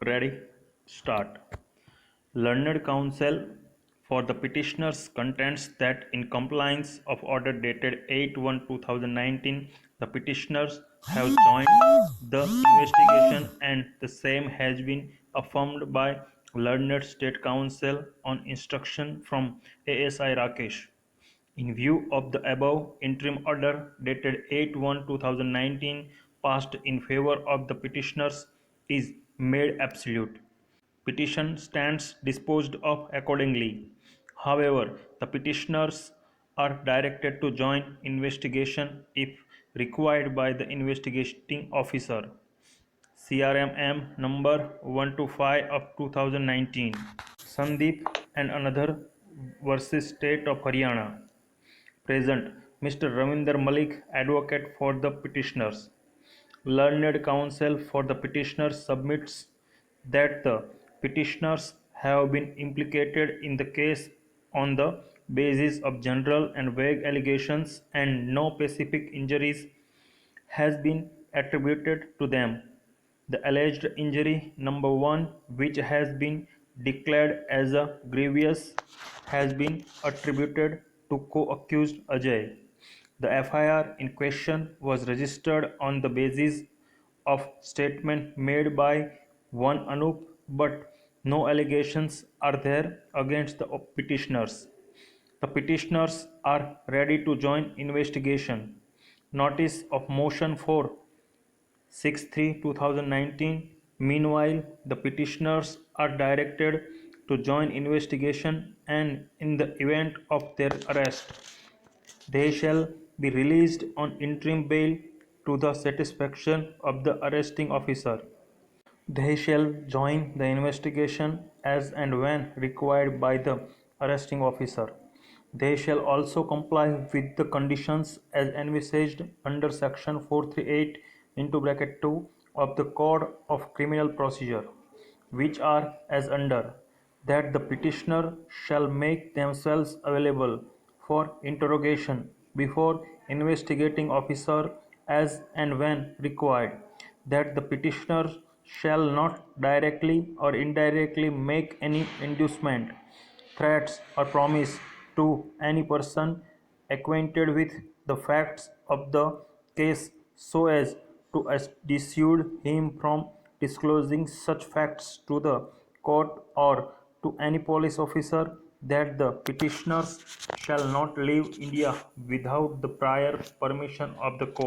Ready? Start. Learned counsel for the petitioners contends that in compliance of order dated 8/1/2019, the petitioners have joined the investigation and the same has been affirmed by Learned State Counsel on instruction from ASI Rakesh. In view of the above, interim order dated 8/1/2019 passed in favor of the petitioners is made absolute. Petition stands disposed of accordingly. However, the petitioners are directed to join investigation if required by the investigating officer. CRMM number 125 of 2019. Sandeep and another versus State of Haryana. Present, Mr. Ravinder Malik, advocate for the petitioners. Learned counsel for the petitioners submits that the petitioners have been implicated in the case on the basis of general and vague allegations and no specific injuries has been attributed to them. The alleged injury number 1, which has been declared as a grievous, has been attributed to co-accused Ajay. The FIR in question was registered on the basis of statement made by one Anup, but no allegations are there against the petitioners. The petitioners are ready to join investigation. Notice of motion for 6/3/2019. Meanwhile, the petitioners are directed to join investigation and in the event of their arrest, they shall be released on interim bail to the satisfaction of the arresting officer. They shall join the investigation as and when required by the arresting officer. They shall also comply with the conditions as envisaged under section 438 into bracket 2 of the Code of Criminal Procedure, which are as under: that the petitioner shall make themselves available for interrogation before investigating officer as and when required, that the petitioner shall not directly or indirectly make any inducement, threats, or promise to any person acquainted with the facts of the case so as to dissuade him from disclosing such facts to the court or to any police officer, that the petitioners shall not leave India without the prior permission of the court.